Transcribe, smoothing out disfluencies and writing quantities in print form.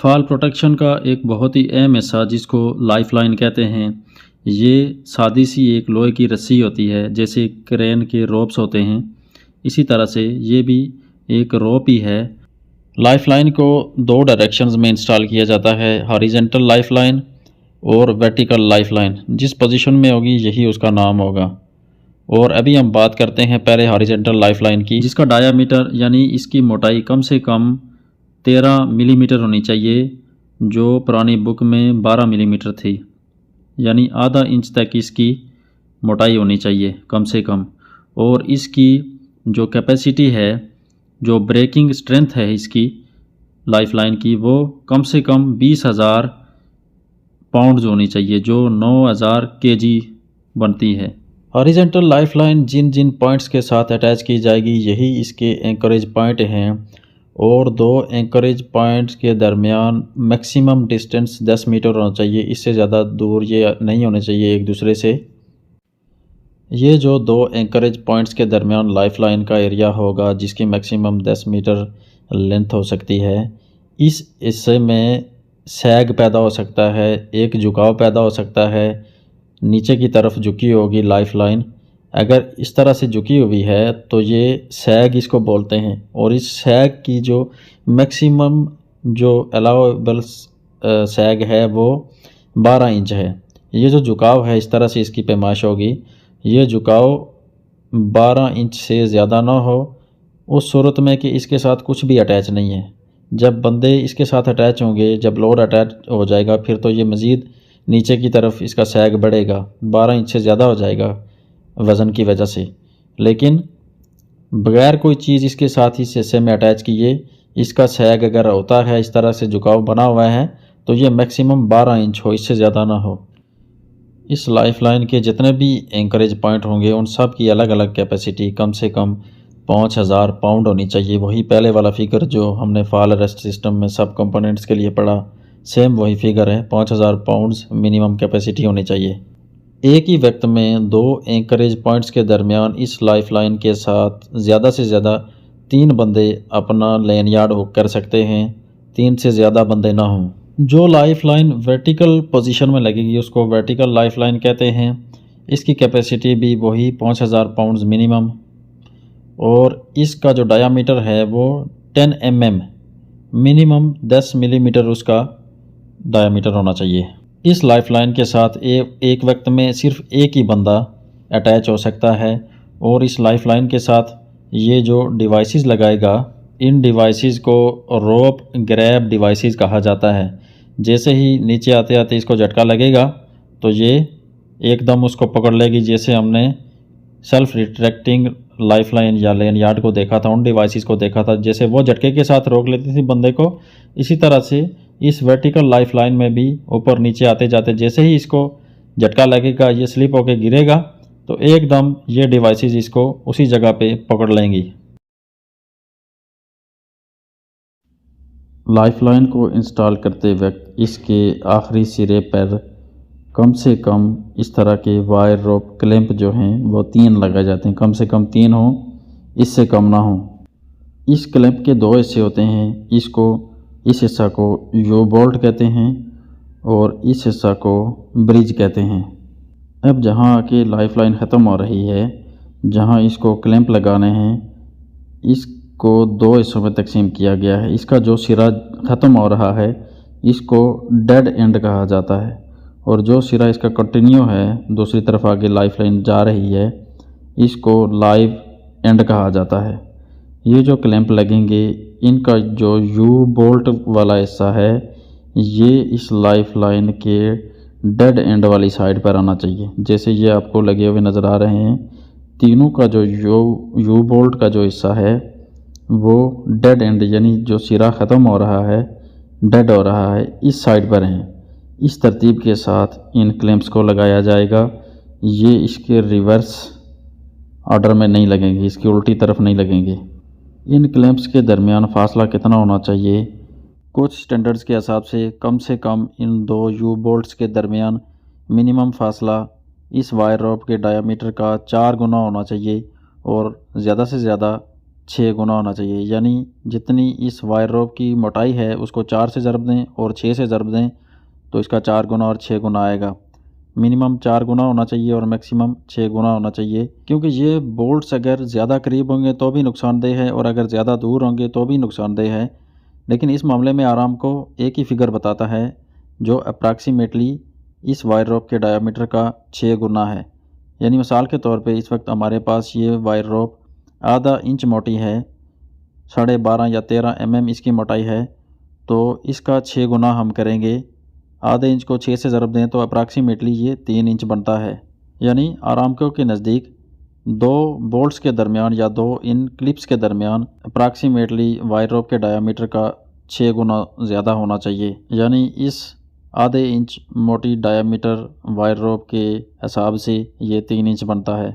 Fall protection का एक बहुत ही अहम हिस्सा जिसको लाइफ लाइन कहते हैं, ये सादी सी एक लोहे की रस्सी होती है, जैसे क्रेन के रोप्स होते हैं। इसी तरह से ये भी एक रोप ही है। लाइफ लाइन को दो डायरेक्शंस में इंस्टॉल किया जाता है, हॉरिजेंटल लाइफ लाइन और वर्टिकल लाइफ लाइन। जिस पोजीशन में होगी यही उसका नाम होगा। और अभी हम बात करते हैं पहले हॉरिजेंटल लाइफ लाइन की, जिसका डायामीटर यानी इसकी मोटाई कम से कम 13 मिलीमीटर होनी चाहिए, जो पुरानी बुक में 12 मिलीमीटर थी। यानी आधा इंच तक इसकी मोटाई होनी चाहिए कम से कम। और इसकी जो कैपेसिटी है, जो ब्रेकिंग स्ट्रेंथ है इसकी लाइफ लाइन की, वो कम से कम 20,000 पाउंड्स होनी चाहिए, जो 9,000 केजी बनती है। हॉरिजेंटल लाइफ लाइन जिन जिन पॉइंट्स के साथ अटैच की जाएगी यही इसके एंकरेज पॉइंट हैं। और दो एंकरेज पॉइंट्स के दरमियान मैक्सिमम डिस्टेंस 10 मीटर होना चाहिए, इससे ज़्यादा दूर ये नहीं होने चाहिए एक दूसरे से। ये जो दो एंकरेज पॉइंट्स के दरमियान लाइफ लाइन का एरिया होगा, जिसकी मैक्सिमम 10 मीटर लेंथ हो सकती है, इस हिस्से में सैग पैदा हो सकता है, एक झुकाव पैदा हो सकता है, नीचे की तरफ झुकी होगी लाइफ लाइन। अगर इस तरह से झुकी हुई है तो ये सैग इसको बोलते हैं। और इस सैग की जो मैक्सिमम जो अलाउेबल सैग है वो 12 इंच है। ये जो झुकाव है इस तरह से इसकी पैमाइश होगी। ये झुकाव 12 इंच से ज़्यादा ना हो, उस सूरत में कि इसके साथ कुछ भी अटैच नहीं है। जब बंदे इसके साथ अटैच होंगे, जब लोड अटैच हो जाएगा, फिर तो ये मज़ीद नीचे की तरफ इसका सैग बढ़ेगा, 12 इंच से ज़्यादा हो जाएगा वज़न की वजह से। लेकिन बगैर कोई चीज़ इसके साथ इस हिस्से में अटैच किए, इसका सैग अगर होता है, इस तरह से झुकाव बना हुआ है, तो ये मैक्सिमम 12 इंच हो, इससे ज़्यादा ना हो। इस लाइफ लाइन के जितने भी एंकरेज पॉइंट होंगे उन सब की अलग अलग कैपेसिटी कम से कम 5,000 पाउंड होनी चाहिए। वही पहले वाला फिगर जो हमने फॉल अरेस्ट सिस्टम में सब कंपोनेंट्स के लिए पढ़ा, सेम वही फिगर है। 5,000 पाउंड्स मिनिमम कैपेसिटी होनी चाहिए। एक ही वक्त में दो एंकरेज पॉइंट्स के दरमियान इस लाइफ लाइन के साथ ज़्यादा से ज़्यादा 3 बंदे अपना लेन यार्ड हुक कर सकते हैं, 3 से ज़्यादा बंदे ना हों। जो लाइफ लाइन वर्टिकल पोजीशन में लगेगी उसको वर्टिकल लाइफ लाइन कहते हैं। इसकी कैपेसिटी भी वही 5,000 पाउंड्स मिनिमम। और इसका जो डायामीटर है वो 10 mm मिनिमम 10 मिलीमीटर उसका डायामीटर होना चाहिए। इस लाइफ लाइन के साथ एक वक्त में सिर्फ एक ही बंदा अटैच हो सकता है। और इस लाइफ लाइन के साथ ये जो डिवाइसेस लगाएगा, इन डिवाइसेस को रोप ग्रैब डिवाइसेस कहा जाता है। जैसे ही नीचे आते आते इसको झटका लगेगा तो ये एकदम उसको पकड़ लेगी, जैसे हमने सेल्फ रिट्रैक्टिंग लाइफ लाइन या लेन यार्ड को देखा था, उन डिवाइसेस को देखा था, जैसे वो झटके के साथ रोक लेती थी बंदे को। इसी तरह से इस वर्टिकल लाइफ लाइन में भी ऊपर नीचे आते जाते जैसे ही इसको झटका लगेगा, ये स्लिप होकर गिरेगा, तो एकदम ये डिवाइसेस इसको उसी जगह पे पकड़ लेंगी। लाइफ लाइन को इंस्टॉल करते वक्त इसके आखिरी सिरे पर कम से कम इस तरह के वायर रोप क्लैंप जो हैं वो 3 लगाए जाते हैं। कम से कम 3 हों, इससे कम ना हो। इस क्लैंप के 2 हिस्से होते हैं। इस हिस्सा को यू बोल्ट कहते हैं और इस हिस्सा को ब्रिज कहते हैं। अब जहाँ आके लाइफ लाइन ख़त्म हो रही है, जहाँ इसको क्लैंप लगाने हैं, इसको 2 हिस्सों में तकसीम किया गया है। इसका जो सिरा ख़त्म हो रहा है इसको डेड एंड कहा जाता है, और जो सिरा इसका कंटिन्यू है, दूसरी तरफ आगे लाइफ लाइन जा रही है, इसको लाइव एंड कहा जाता है। ये जो क्लैंप लगेंगे, इनका जो यू बोल्ट वाला हिस्सा है ये इस लाइफ लाइन के डेड एंड वाली साइड पर आना चाहिए। जैसे ये आपको लगे हुए नज़र आ रहे हैं, तीनों का जो यू बोल्ट का जो हिस्सा है वो डेड एंड यानी जो सिरा ख़त्म हो रहा है, डेड हो रहा है, इस साइड पर हैं। इस तरतीब के साथ इन क्लैंप्स को लगाया जाएगा। ये इसके रिवर्स ऑर्डर में नहीं लगेंगे, इसकी उल्टी तरफ नहीं लगेंगे। इन क्लैंप्स के दरमियान फासला कितना होना चाहिए? कुछ स्टैंडर्ड्स के हिसाब से कम इन 2 यू बोल्ट्स के दरमियान मिनिमम फासला इस वायर रोप के डायामीटर का 4 गुना होना चाहिए, और ज़्यादा से ज़्यादा 6 गुना होना चाहिए। यानी जितनी इस वायर रोप की मोटाई है उसको 4 से ज़रब दें और 6 से ज़रब दें तो इसका 4 गुना और 6 गुना आएगा। मिनिमम 4 गुना होना चाहिए और मैक्सिमम 6 गुना होना चाहिए, क्योंकि ये बोल्ट्स अगर ज़्यादा करीब होंगे तो भी नुकसानदेह है और अगर ज़्यादा दूर होंगे तो भी नुकसानदेह है। लेकिन इस मामले में आरामको एक ही फिगर बताता है जो अप्रॉक्सीमेटली इस वायर रोप के डायामीटर का 6 गुना है। यानी मिसाल के तौर पे इस वक्त हमारे पास ये वायर रोप आधा इंच मोटी है, 12.5 या 13 इसकी मोटाई है, तो इसका 6 गुना हम करेंगे। आधे इंच को 6 से ज़रब दें तो अप्रॉक्सीमेटली ये 3 इंच बनता है। यानी आरामको के नज़दीक 2 बोल्ट्स के दरमियान या 2 इन क्लिप्स के दरमियान अप्रॉक्सीमेटली वायर रोप के डायामीटर का 6 गुना ज़्यादा होना चाहिए। यानी इस आधे इंच मोटी डायामीटर वायर रोप के हिसाब से ये 3 इंच बनता है।